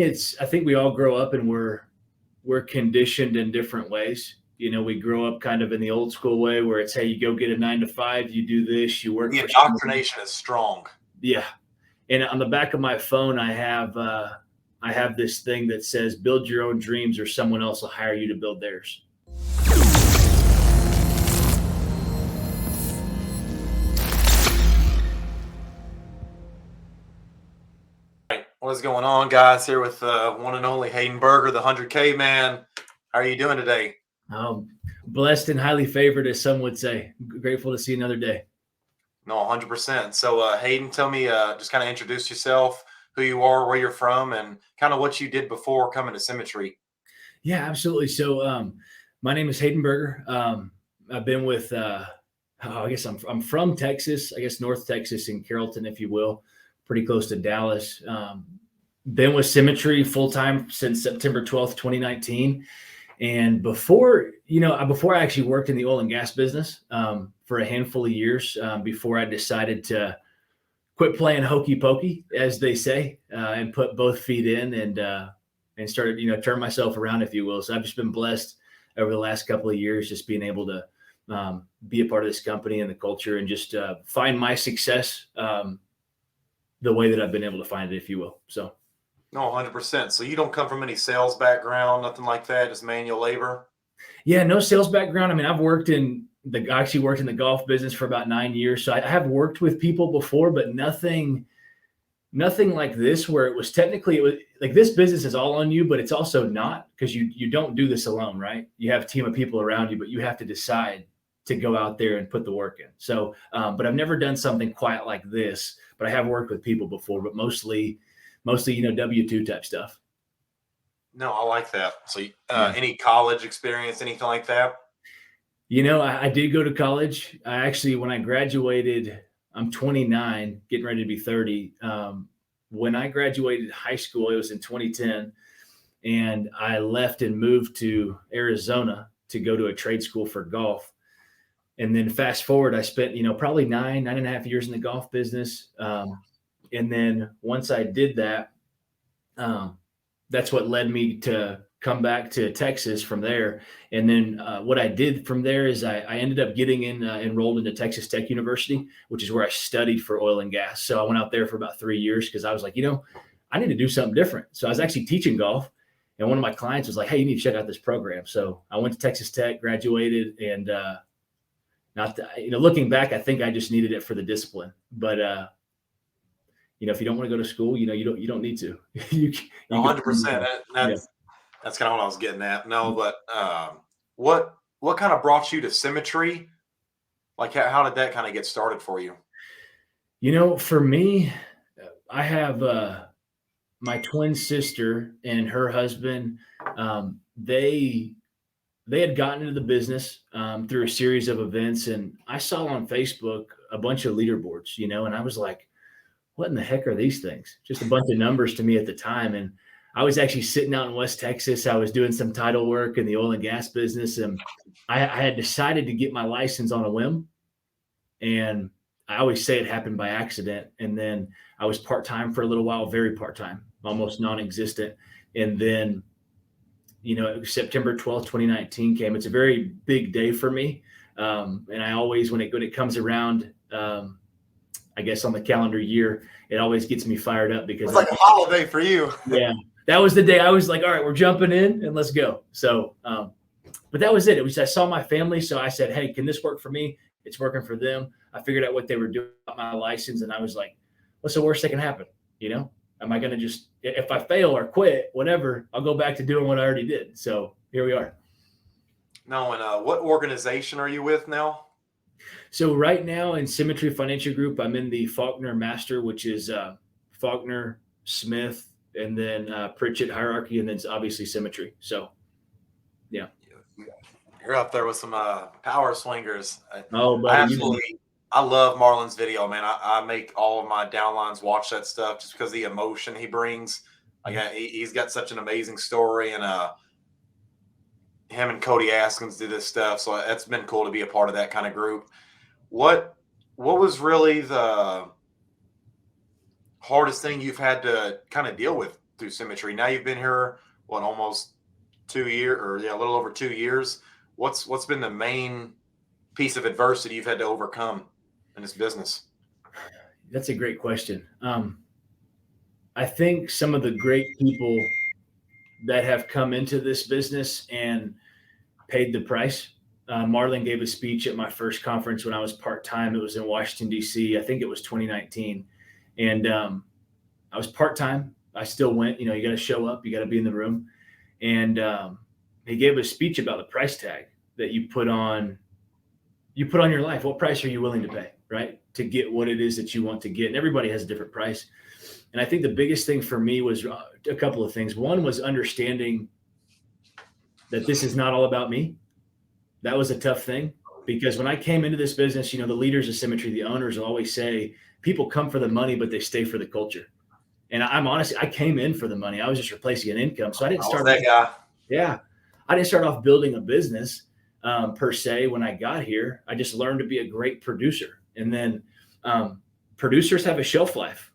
I think we all grow up and we're conditioned in different ways. We grow up kind of in the old school way where it's, hey, you go get a 9 to 5, you do this, you work The for someone. indoctrination is strong. Yeah. And on the back of my phone, I have this thing that says, build your own dreams or someone else will hire you to build theirs. What's going on, guys? Here with one and only Hayden Burger, the 100K man. How are you doing today? Blessed and highly favored, as some would say. Grateful to see another day. No, 100%. So, Hayden, tell me, just kind of introduce yourself, who you are, where you're from, and kind of what you did before coming to Symmetry. Yeah, absolutely. So, my name is Hayden Burger. I've been with, I guess I'm from Texas, I guess North Texas in Carrollton, if you will, pretty close to Dallas. Been with Symmetry full-time since September 12th, 2019. And before I actually worked in the oil and gas business for a handful of years before I decided to quit playing hokey pokey, as they say, and put both feet in and started, turn myself around, if you will. So I've just been blessed over the last couple of years, just being able to be a part of this company and the culture and just find my success the way that I've been able to find it, if you will. So. No, 100%. So you don't come from any sales background, nothing like that, just manual labor? Yeah, no sales background. I mean, I've actually worked in the golf business for about 9 years. So I have worked with people before, but nothing like this, where it was like this business is all on you, but it's also not, because you don't do this alone, right? You have a team of people around you, but you have to decide to go out there and put the work in. So, but I've never done something quite like this, but I have worked with people before, but mostly, W-2 type stuff. No, I like that. So any college experience, anything like that? I did go to college. When I graduated, I'm 29, getting ready to be 30. When I graduated high school, it was in 2010, and I left and moved to Arizona to go to a trade school for golf. And then fast forward, I spent, probably 9.5 years in the golf business. And then once I did that, that's what led me to come back to Texas from there. And then what I did from there is I ended up getting enrolled into Texas Tech University, which is where I studied for oil and gas. So I went out there for about 3 years because I was like, I need to do something different. So I was actually teaching golf, and one of my clients was like, hey, you need to check out this program. So I went to Texas Tech, graduated, and looking back, I think I just needed it for the discipline. But if you don't want to go to school, you don't need to. 100%. That's kind of what I was getting at. No, but what kind of brought you to Symmetry? Like, how did that kind of get started for you? For me, I have my twin sister and her husband. They had gotten into the business through a series of events, and I saw on Facebook a bunch of leaderboards, and I was like, what in the heck are these things? Just a bunch of numbers to me at the time. And I was actually sitting out in West Texas. I was doing some title work in the oil and gas business, and I had decided to get my license on a whim. And I always say it happened by accident. And then I was part-time for a little while, very part-time, almost non-existent. And then, September 12th, 2019 came. It's a very big day for me. And I always, when it comes around, I guess on the calendar year, it always gets me fired up because it's like a holiday for you. Yeah, that was the day I was like, all right, we're jumping in and let's go. So, but that was it. I saw my family. So I said, hey, can this work for me? It's working for them. I figured out what they were doing about my license. And I was like, what's the worst that can happen? Am I going to just, if I fail or quit, whatever, I'll go back to doing what I already did. So here we are. No, and what organization are you with now? So right now in Symmetry Financial Group, I'm in the Faulkner Master, which is Faulkner, Smith, and then Pritchett hierarchy, and then it's obviously Symmetry. So, yeah. You're up there with some power swingers. Oh, buddy, I love Marlon's video, man. I make all of my downlines watch that stuff just because the emotion he brings. Like he's got such an amazing story, and him and Cody Askins do this stuff, so it's been cool to be a part of that kind of group. What was really the hardest thing you've had to kind of deal with through Symmetry. Now you've been here, what, almost 2 years, or yeah, a little over 2 years. What's been the main piece of adversity you've had to overcome in this business? That's a great question. I think some of the great people that have come into this business and paid the price. Marlon gave a speech at my first conference when I was part time. It was in Washington, D.C. I think it was 2019. And I was part time. I still went. You got to show up, you got to be in the room. And he gave a speech about the price tag that you put on your life. What price are you willing to pay, right? To get what it is that you want to get. And everybody has a different price. And I think the biggest thing for me was a couple of things. One was understanding that this is not all about me. That was a tough thing, because when I came into this business, the leaders of Symmetry, the owners, will always say people come for the money, but they stay for the culture. And I'm honestly, I came in for the money. I was just replacing an income. So I didn't start that guy. Yeah. I didn't start off building a business per se when I got here. I just learned to be a great producer. And then producers have a shelf life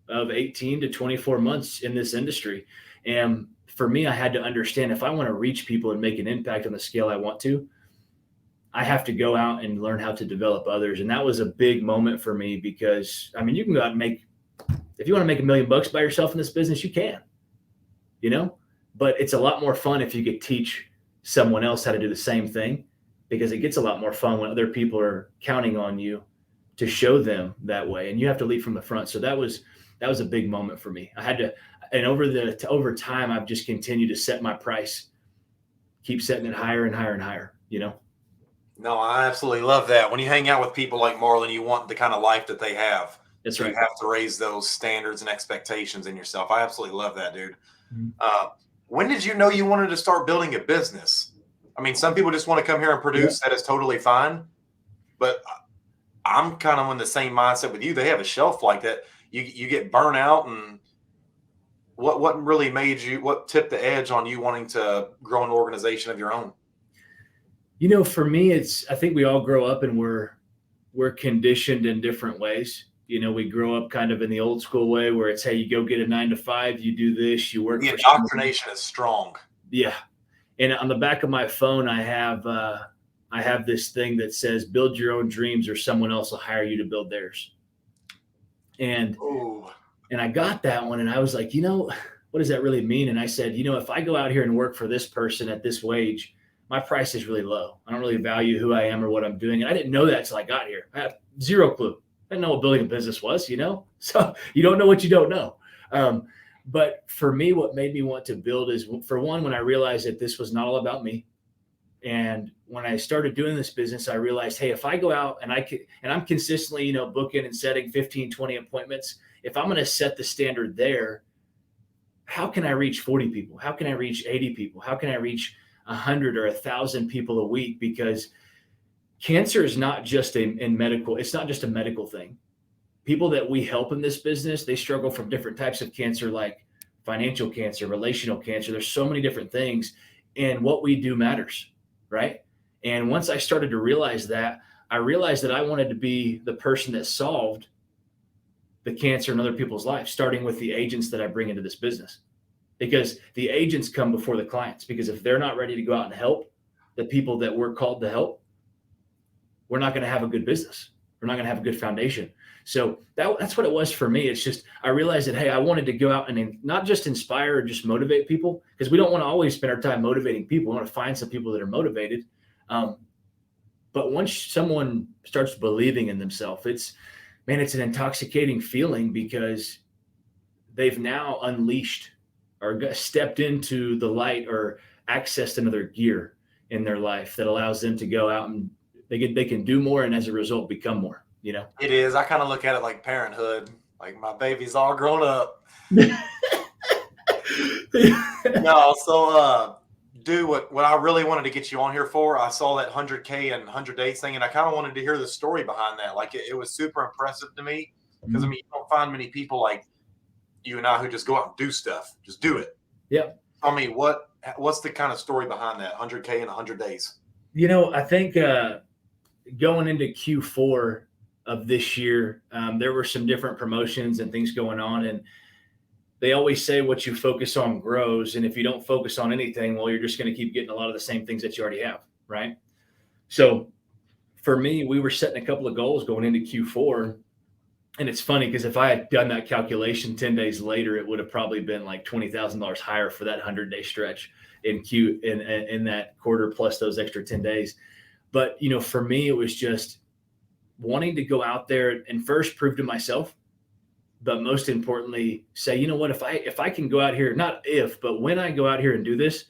of 18 to 24 months in this industry. And for me, I had to understand, if I want to reach people and make an impact on the scale I want to, I have to go out and learn how to develop others. And that was a big moment for me, because you can go out and if you want to make $1 million by yourself in this business, you can, but it's a lot more fun if you could teach someone else how to do the same thing, because it gets a lot more fun when other people are counting on you to show them that way. And you have to lead from the front. So that was a big moment for me. I had to, and over time, I've just continued to set my price, keep setting it higher and higher and higher, No, I absolutely love that. When you hang out with people like Marlon, you want the kind of life that they have. That's so right. You have to raise those standards and expectations in yourself. I absolutely love that, dude. Mhm. When did you know you wanted to start building a business? Some people just want to come here and produce. Yeah. That is totally fine. But I'm kind of in the same mindset with you. They have a shelf like that. You get burnt out. And what really what tipped the edge on you wanting to grow an organization of your own? For me, I think we all grow up and we're conditioned in different ways. We grow up kind of in the old school way, where it's, hey, you go get a 9 to 5, you do this, you work. The indoctrination is strong. Yeah. And on the back of my phone, I have this thing that says, build your own dreams or someone else will hire you to build theirs. And I got that one, and I was like, what does that really mean? And I said, if I go out here and work for this person at this wage, my price is really low. I don't really value who I am or what I'm doing. And I didn't know that till I got here. I had zero clue. I didn't know what building a business was, So you don't know what you don't know. But for me, what made me want to build is, for one, when I realized that this was not all about me. And when I started doing this business, I realized, hey, if I go out and I'm consistently, booking and setting 15, 20 appointments, if I'm going to set the standard there, how can I reach 40 people? How can I reach 80 people? How can I reach 100 or 1,000 people a week? Because cancer is not just it's not just a medical thing. People that we help in this business, they struggle from different types of cancer, like financial cancer, relational cancer. There's so many different things, and what we do matters, right? And once I started to realize that, I realized that I wanted to be the person that solved the cancer in other people's lives, starting with the agents that I bring into this business. Because the agents come before the clients, because if they're not ready to go out and help the people that we're called to help, we're not going to have a good business. We're not going to have a good foundation. So that's what it was for me. It's just, I realized that, hey, I wanted to go out and not just inspire or just motivate people, because we don't want to always spend our time motivating people. We want to find some people that are motivated. But once someone starts believing in themselves, it's an intoxicating feeling, because they've now unleashed or stepped into the light or accessed another gear in their life that allows them to go out and they can do more, and as a result become more. It is. I kind of look at it like parenthood. Like, my baby's all grown up. No, so dude, what I really wanted to get you on here for, I saw that 100K and 100 days thing, and I kind of wanted to hear the story behind that. Like, it was super impressive to me, because you don't find many people like you and I who just go out and do stuff. Just do it. Yeah. What's the kind of story behind that 100K in 100 days? I think going into Q4 of this year, there were some different promotions and things going on, and they always say what you focus on grows. And if you don't focus on anything, well, you're just going to keep getting a lot of the same things that you already have. Right. So for me, we were setting a couple of goals going into Q4. And it's funny because if I had done that calculation 10 days later, it would have probably been like $20,000 higher for that 100-day stretch in that quarter plus those extra 10 days. But, for me, it was just wanting to go out there and first prove to myself, but most importantly, say, you know what, if I can go out here, not if, but when I go out here and do this,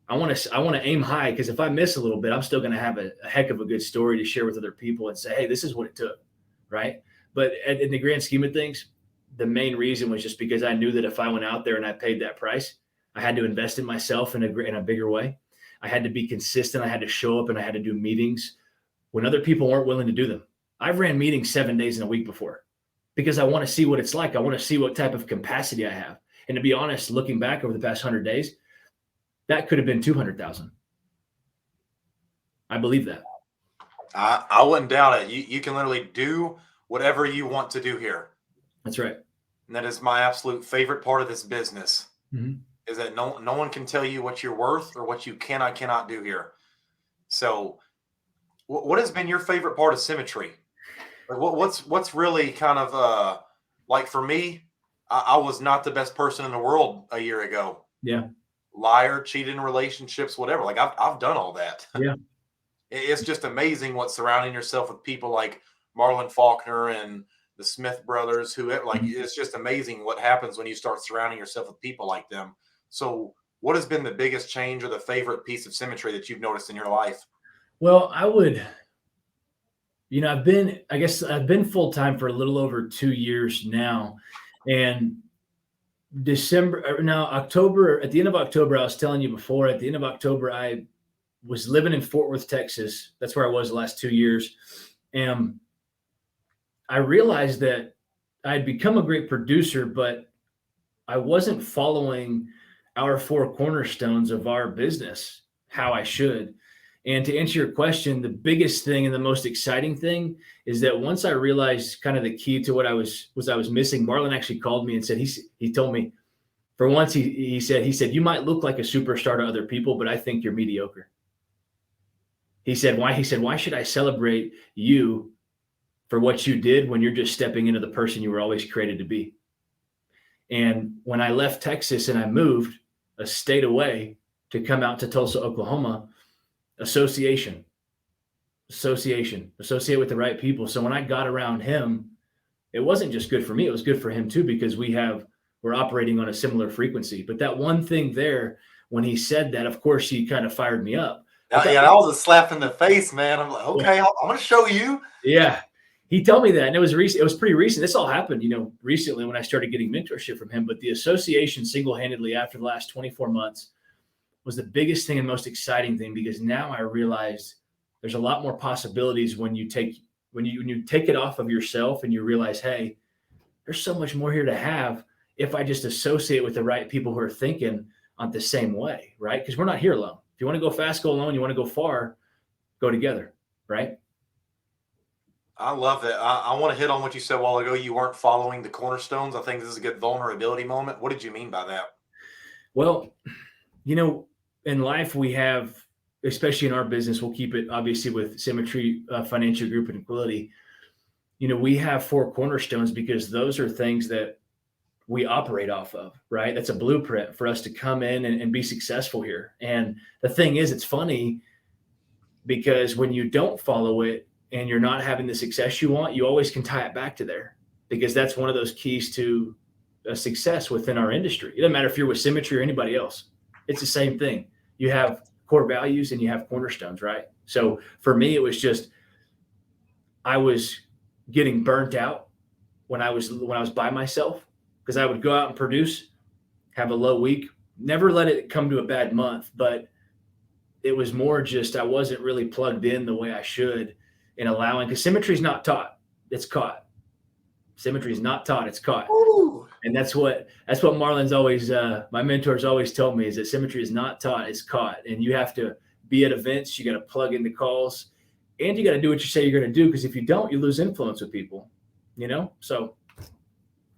I want to aim high, because if I miss a little bit, I'm still going to have a heck of a good story to share with other people and say, hey, this is what it took, right? But in the grand scheme of things, the main reason was just because I knew that if I went out there and I paid that price, I had to invest in myself in a bigger way. I had to be consistent. I had to show up, and I had to do meetings when other people weren't willing to do them. I've ran meetings 7 days in a week before because I want to see what it's like. I want to see what type of capacity I have. And to be honest, looking back over the past 100 days, that could have been 200,000. I believe that. I wouldn't doubt it. You can literally do whatever you want to do here. That's right. And that is my absolute favorite part of this business, Mm-hmm. is that no one can tell you what you're worth or what you cannot do here. So what has been your favorite part of Symmetry? Like what's really kind of like for me, I was not the best person in the world a year ago. Yeah. Liar, cheated in relationships, whatever. Like I've done all that. Yeah. It's just amazing what surrounding yourself with people like Marlon Faulkner and the Smith brothers, who like, it's just amazing what happens when you start surrounding yourself with people like them. So what has been the biggest change or the favorite piece of Symmetry that you've noticed in your life? Well, I've been full-time for a little over 2 years now, and at the end of October, I was telling you before, at the end of October, I was living in Fort Worth, Texas. That's where I was the last 2 years. And I realized that I had become a great producer, but I wasn't following our 4 cornerstones of our business how I should. And to answer your question, the biggest thing and the most exciting thing is that once I realized kind of the key to what I was missing, Marlon actually called me and said, he told me, for once, he said, you might look like a superstar to other people, but I think you're mediocre. He said, why should I celebrate you for what you did when you're just stepping into the person you were always created to be? And when I left Texas and I moved a state away to come out to Tulsa, Oklahoma, associate with the right people. So when I got around him, it wasn't just good for me, it was good for him too, because we're operating on a similar frequency. But that one thing there, when he said that, of course, he kind of fired me up. That was a slap in the face, man. I'm like, okay, I'm going to show you. Yeah. He told me that, and it was recent. It was pretty recent. This all happened, recently when I started getting mentorship from him. But the association single-handedly after the last 24 months was the biggest thing and most exciting thing, because now I realized there's a lot more possibilities when you take it off of yourself and you realize, hey, there's so much more here to have if I just associate with the right people who are thinking on the same way, right? Because we're not here alone. If you want to go fast, go alone. You want to go far, go together, right? I love that. I want to hit on what you said a while ago. You weren't following the cornerstones. I think this is a good vulnerability moment. What did you mean by that? Well, in life we have, especially in our business, we'll keep it obviously with Symmetry Financial Group and Equality. We have 4 cornerstones because those are things that we operate off of, right? That's a blueprint for us to come in and be successful here. And the thing is, it's funny because when you don't follow it and you're not having the success you want, you always can tie it back to there, because that's one of those keys to success within our industry. It doesn't matter if you're with Symmetry or anybody else. It's the same thing. You have core values and you have cornerstones, right? So for me, it was just, I was getting burnt out when I was by myself, because I would go out and produce, have a low week, never let it come to a bad month, but it was more just, I wasn't really plugged in the way I should in allowing, because Symmetry is not taught, it's caught. Symmetry is not taught, it's caught. Ooh. And that's what Marlon's always, my mentors always told me, is that Symmetry is not taught, it's caught. And you have to be at events, you got to plug into calls, and you got to do what you say you're going to do, because if you don't, you lose influence with people, So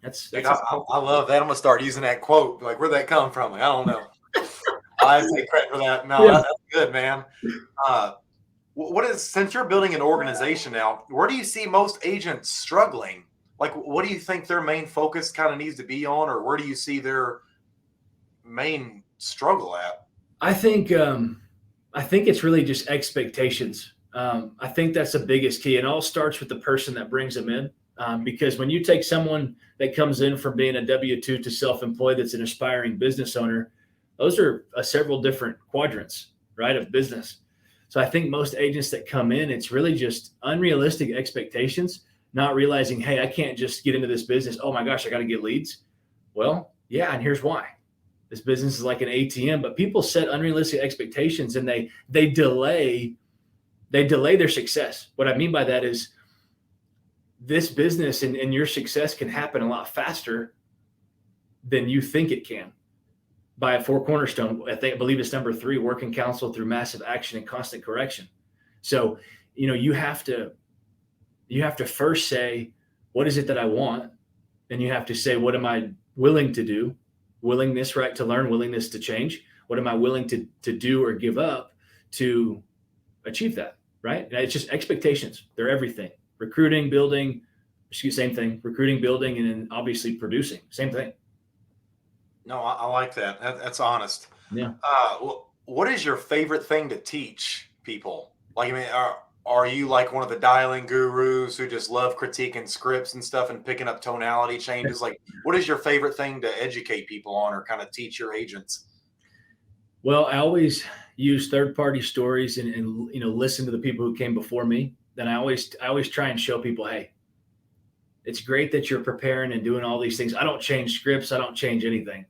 Dude, That's a, I love that. I'm gonna start using that quote. Like, where'd that come from? Like, I don't know. I take credit for that. No, yeah. that's good, man. Uh, what is, since you're building an organization now, where do you see most agents struggling? Like, what do you think their main focus kind of needs to be on, or where do you see their main struggle at? I think it's really just expectations. I think that's the biggest key. It all starts with the person that brings them in. Because when you take someone that comes in from being a W-2 to self-employed, that's an aspiring business owner, those are several different quadrants, right, of business. So I think most agents that come in, it's really just unrealistic expectations, not realizing, hey, I can't just get into this business. Oh my gosh, I got to get leads. Well, yeah, and here's why. This business is like an ATM, but people set unrealistic expectations and they delay their success. What I mean by that is this business and your success can happen a lot faster than you think it can by a four cornerstone. I believe it's number 3, working counsel through massive action and constant correction. So, you have to first say, what is it that I want? And you have to say, what am I willing to do? Willingness, right, to learn, willingness to change. What am I willing to do or give up to achieve that, right? And it's just expectations. They're everything. Recruiting, building, same thing. Recruiting, building, and then obviously producing, same thing. No, I like that. That's honest. Yeah. What is your favorite thing to teach people? Like, I mean, are you like one of the dialing gurus who just love critiquing scripts and stuff and picking up tonality changes? Like, what is your favorite thing to educate people on or kind of teach your agents? Well, I always use third-party stories and listen to the people who came before me. Then I always try and show people, hey, it's great that you're preparing and doing all these things. I don't change scripts. I don't change anything.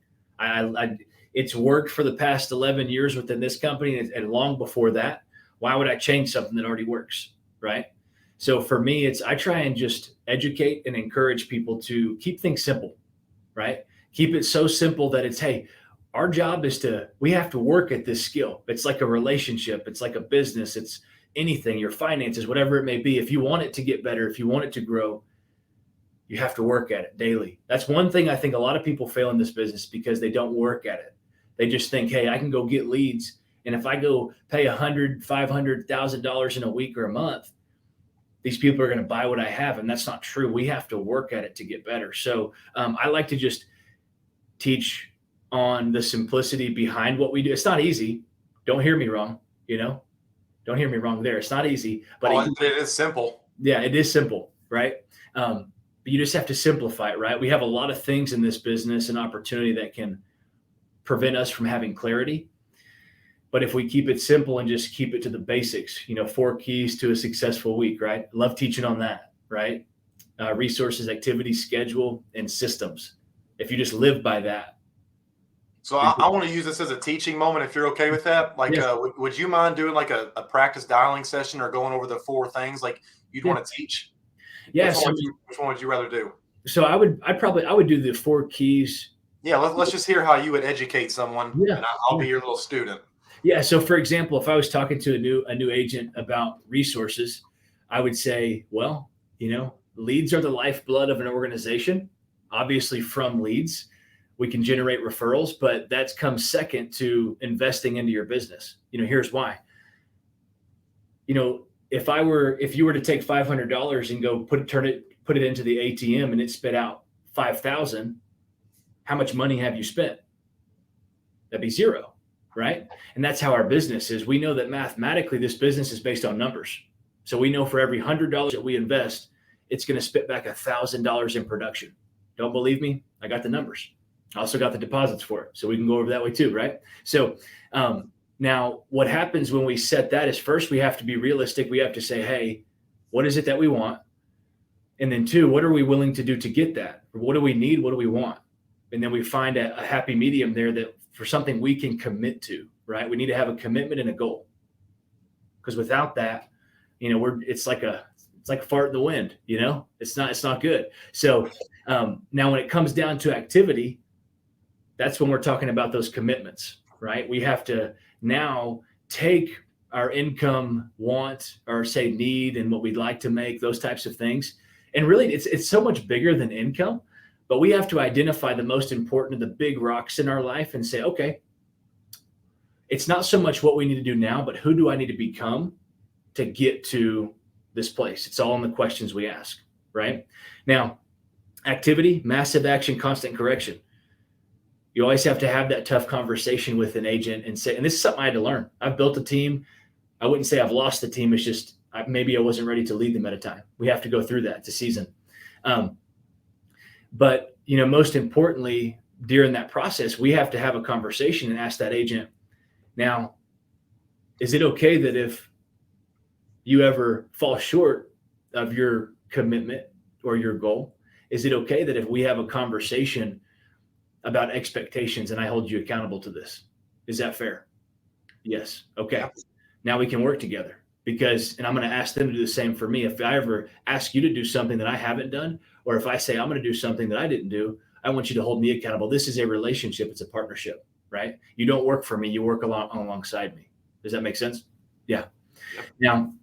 It's worked for the past 11 years within this company and long before that. Why would I change something that already works? Right. So for me, I try and just educate and encourage people to keep things simple, right? Keep it so simple that it's, hey, our job is we have to work at this skill. It's like a relationship. It's like a business. It's anything, your finances, whatever it may be. If you want it to get better, if you want it to grow, you have to work at it daily. That's one thing I think a lot of people fail in this business because they don't work at it. They just think, hey, I can go get leads. And if I go pay $100,000, $500,000 in a week or a month, these people are going to buy what I have. And that's not true. We have to work at it to get better. So I like to just teach on the simplicity behind what we do. It's not easy. Don't hear me wrong. Don't hear me wrong there. It's not easy, but it is simple. Yeah, it is simple, right? But you just have to simplify it, right? We have a lot of things in this business and opportunity that can prevent us from having clarity. But if we keep it simple and just keep it to the basics, 4 keys to a successful week, right? Love teaching on that, right? Resources, activities, schedule, and systems. If you just live by that. So I want to use this as a teaching moment, if you're okay with that. Like, Yes. would you mind doing like a practice dialing session or going over the 4 things like you'd want to teach? Yeah. Which one would you rather do? So I would do the 4 keys. Yeah, let's just hear how you would educate someone. Yeah. And I'll be your little student. Yeah. So for example, if I was talking to a new agent about resources, I would say, well, leads are the lifeblood of an organization. Obviously, from leads, we can generate referrals, but that comes second to investing into your business. Here's why. If you were to take $500 and go put it into the ATM and it spit out 5,000, how much money have you spent? That'd be 0, right? And that's how our business is. We know that mathematically this business is based on numbers. So we know for every $100 that we invest, it's going to spit back $1,000 in production. Don't believe me? I got the numbers. I also got the deposits for it. So we can go over that way too, right? So now what happens when we set that is, first, we have to be realistic. We have to say, hey, what is it that we want? And then 2, what are we willing to do to get that? What do we need? What do we want? And then we find a happy medium there that for something we can commit to, right? We need to have a commitment and a goal. Because without that, it's like a fart in the wind, it's not good. So now when it comes down to activity, that's when we're talking about those commitments, right? We have to now take our income, want, or say need, and what we'd like to make, those types of things. And really, it's so much bigger than income. But we have to identify the most important of the big rocks in our life and say, okay, it's not so much what we need to do now, but who do I need to become to get to this place? It's all in the questions we ask, right? Now, activity, massive action, constant correction. You always have to have that tough conversation with an agent and say, and this is something I had to learn. I've built a team. I wouldn't say I've lost the team. It's just maybe I wasn't ready to lead them at a time. We have to go through that. It's a season. But, most importantly, during that process, we have to have a conversation and ask that agent, now, is it okay that if you ever fall short of your commitment or your goal, is it okay that if we have a conversation about expectations and I hold you accountable to this? Is that fair? Yes. Okay. Yeah. Now we can work together and I'm going to ask them to do the same for me. If I ever ask you to do something that I haven't done, or if I say I'm going to do something that I didn't do, I want you to hold me accountable. This is a relationship. It's a partnership, right? You don't work for me. You work alongside me. Does that make sense? Yeah. Yep. Now,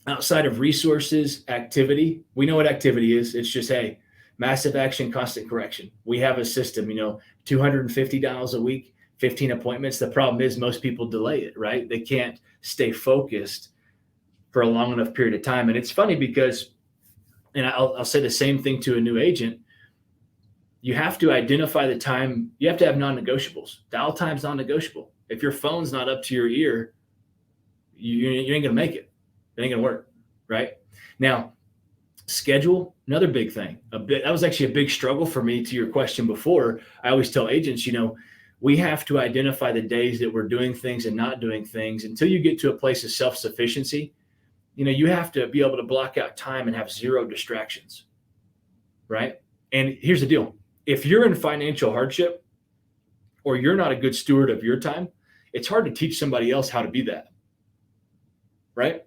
outside of resources, activity, we know what activity is. It's just, hey, massive action, constant correction. We have a system, 250 dials a week, 15 appointments. The problem is most people delay it, right? They can't stay focused for a long enough period of time. And it's funny because, and I'll say the same thing to a new agent, you have to identify the time. You have to have non-negotiables. Dial time's non-negotiable. If your phone's not up to your ear, you ain't going to make it. It ain't going to work, right? Now, schedule, another big thing. That was actually a big struggle for me to your question before. I always tell agents, we have to identify the days that we're doing things and not doing things until you get to a place of self-sufficiency. You have to be able to block out time and have zero distractions, right? And here's the deal. If you're in financial hardship or you're not a good steward of your time, it's hard to teach somebody else how to be that, right?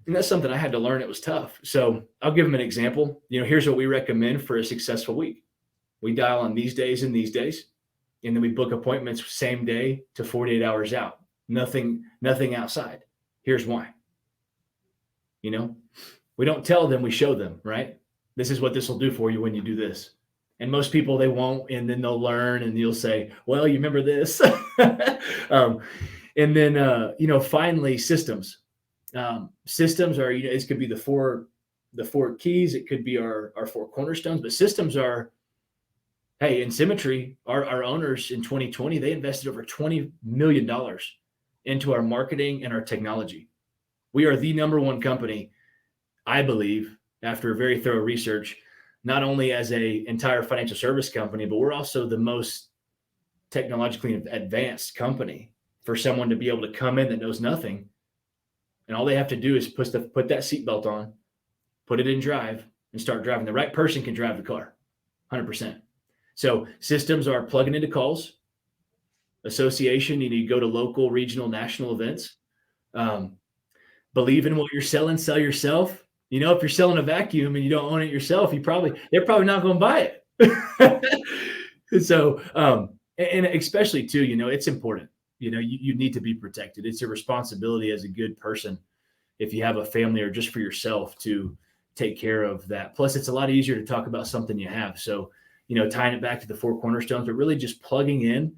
And that's something I had to learn. It was tough. So I'll give them an example. Here's what we recommend for a successful week. We dial on these days and these days, and then we book appointments same day to 48 hours out. Nothing outside. Here's why. We don't tell them, we show them, right? This is what this will do for you when you do this. And most people, they won't, and then they'll learn and you'll say, well, you remember this? And then, finally, systems. Systems are, it could be the four keys. It could be our four cornerstones, but systems are, hey, in Symmetry, our owners in 2020, they invested over $20 million into our marketing and our technology. We are the number one company, I believe, after very thorough research, not only as a entire financial service company, but we're also the most technologically advanced company for someone to be able to come in that knows nothing. And all they have to do is put that seatbelt on, put it in drive, and start driving. The right person can drive the car, 100%. So systems are plugging into calls. Association, you need to go to local, regional, national events. Believe in what you're selling, sell yourself. If you're selling a vacuum and you don't own it yourself, they're probably not going to buy it. So, and especially too, it's important. You need to be protected. It's a responsibility as a good person, if you have a family or just for yourself, to take care of that. Plus, it's a lot easier to talk about something you have. So, tying it back to the four cornerstones, but really just plugging in,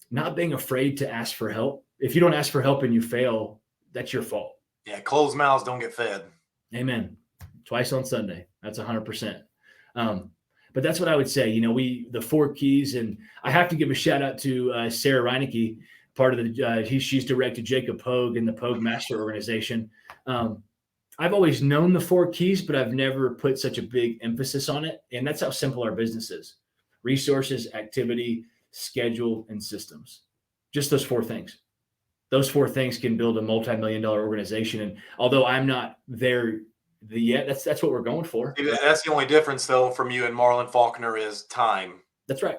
not being afraid to ask for help. If you don't ask for help and you fail, that's your fault. Yeah, closed mouths don't get fed. Amen. Twice on Sunday. That's 100%. But that's what I would say. The four keys, and I have to give a shout out to Sarah Reinecke, part of the. She's directed Jacob Pogue and the Pogue Master Organization. I've always known the four keys, but I've never put such a big emphasis on it. And that's how simple our business is: resources, activity, schedule, and systems. Just those four things. Those four things can build a multi-million-dollar organization. And although I'm not there yet, that's what we're going for. That's the only difference, though, from you and Marlon Faulkner is time. That's right.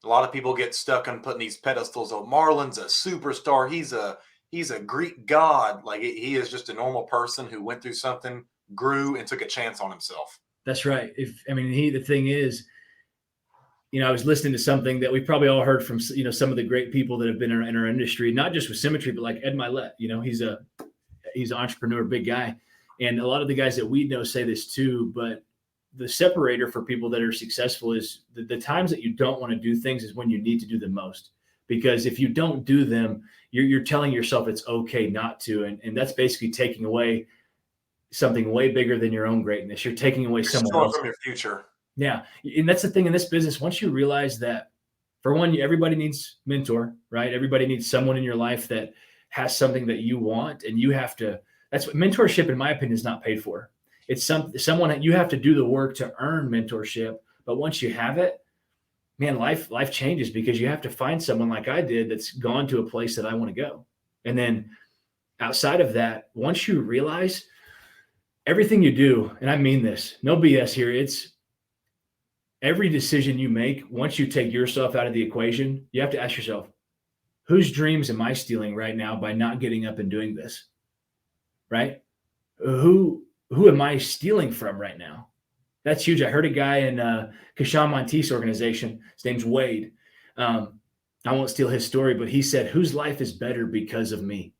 A lot of people get stuck on putting these pedestals. Oh, Marlon's a superstar. He's a Greek god. Like, he is just a normal person who went through something, grew, and took a chance on himself. That's right. The thing is, I was listening to something that we probably all heard from, some of the great people that have been in our industry, not just with Symmetry, but like Ed Milet. He's an entrepreneur, big guy. And a lot of the guys that we know say this too, but the separator for people that are successful is the times that you don't want to do things is when you need to do them most. Because if you don't do them, you're telling yourself it's okay not to. And that's basically taking away something way bigger than your own greatness. You're taking away someone else from your future. Yeah. And that's the thing in this business. Once you realize that, for one, everybody needs mentor, right? Everybody needs someone in your life that has something that you want, and you have to. That's what mentorship, in my opinion, is not paid for. It's someone that you have to do the work to earn mentorship. But once you have it, man, life changes, because you have to find someone like I did that's gone to a place that I want to go. And then outside of that, once you realize everything you do, and I mean this, no BS here, it's every decision you make, once you take yourself out of the equation, you have to ask yourself, whose dreams am I stealing right now by not getting up and doing this? Right? Who am I stealing from right now? That's huge. I heard a guy in Kashan Monteith's organization. His name's Wade. I won't steal his story, but he said, whose life is better because of me?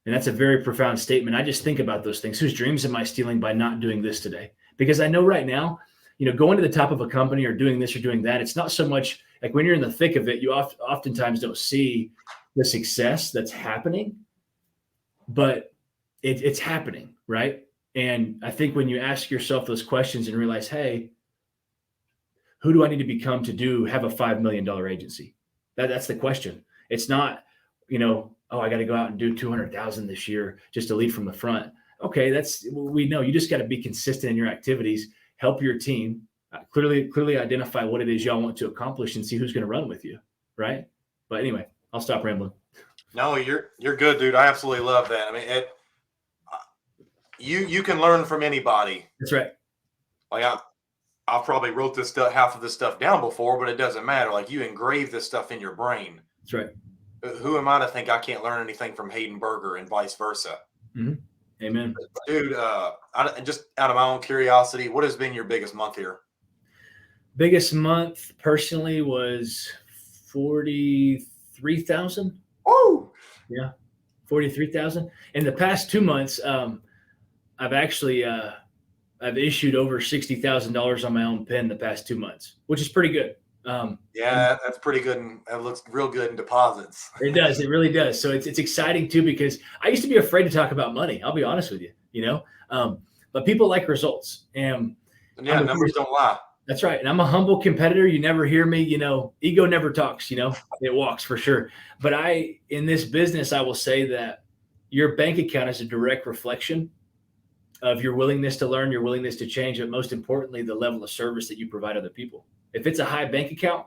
And that's a very profound statement. I just think about those things. Whose dreams am I stealing by not doing this today? Because I know right now, going to the top of a company or doing this or doing that, it's not so much like when you're in the thick of it, you oftentimes don't see the success that's happening, but it's happening, right? And I think when you ask yourself those questions and realize, hey, who do I need to become to have a $5 million agency? That's the question. It's not, oh, I got to go out and do 200,000 this year just to lead from the front. Okay, we know you just got to be consistent in your activities, help your team, clearly identify what it is y'all want to accomplish, and see who's going to run with you, right? But anyway, I'll stop rambling. No, you're good, dude. I absolutely love that. I mean, you can learn from anybody. That's right. Like I've probably wrote this stuff, half of this stuff down before, but it doesn't matter. Like, you engrave this stuff in your brain. That's right. Who am I to think I can't learn anything from Hayden Burger and vice versa? Mm-hmm. Amen. Dude, just out of my own curiosity, what has been your biggest month here? Biggest month personally was 43,000. Oh, yeah, 43,000. In the past 2 months, I've actually I've issued over $60,000 on my own pen the past 2 months, which is pretty good. Yeah, that's pretty good, and it looks real good in deposits. It does. It really does. So it's exciting too, because I used to be afraid to talk about money. I'll be honest with you, but people like results, and numbers don't lie. That's right. And I'm a humble competitor. You never hear me, ego never talks, it walks for sure. But in this business, I will say that your bank account is a direct reflection of your willingness to learn, your willingness to change, but most importantly, the level of service that you provide other people. If it's a high bank account,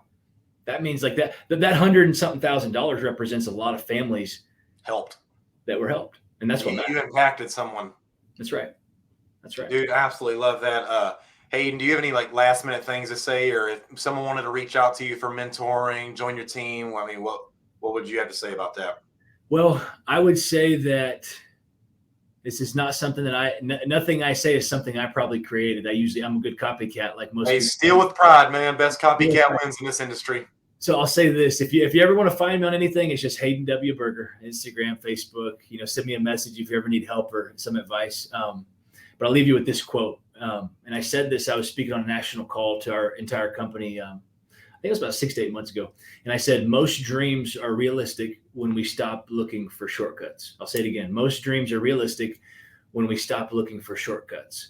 that means like that $100 and something thousand represents a lot of families that were helped. And that's what you impacted someone. That's right. That's right. Dude, I absolutely love that. Hayden, do you have any last minute things to say, or if someone wanted to reach out to you for mentoring, join your team? I mean, what would you have to say about that? Well, I would say that this is not something that nothing I say is something I probably created. I'm a good copycat, like most. Hey, steal with pride, man. Best copycat wins in this industry. So I'll say this: if you ever want to find me on anything, it's just Hayden W. Burger, Instagram, Facebook. Send me a message if you ever need help or some advice. But I'll leave you with this quote. And I said this, I was speaking on a national call to our entire company. I think it was about 6 to 8 months ago. And I said, most dreams are realistic when we stop looking for shortcuts. I'll say it again. Most dreams are realistic when we stop looking for shortcuts.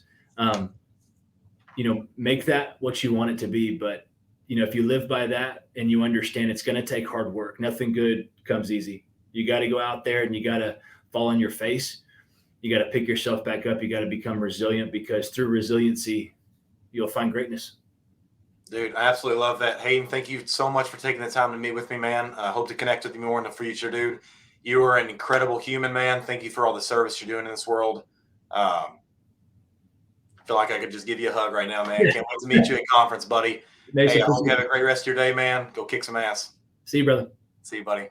Make that what you want it to be. But, if you live by that and you understand it's going to take hard work, nothing good comes easy. You got to go out there and you got to fall on your face. You got to pick yourself back up. You got to become resilient, because through resiliency, you'll find greatness. Dude, I absolutely love that. Hayden, thank you so much for taking the time to meet with me, man. I hope to connect with you more in the future, dude. You are an incredible human, man. Thank you for all the service you're doing in this world. I feel like I could just give you a hug right now, man. Can't wait to meet you at conference, buddy. Hey, I hope you have a great rest of your day, man. Go kick some ass. See you, brother. See you, buddy.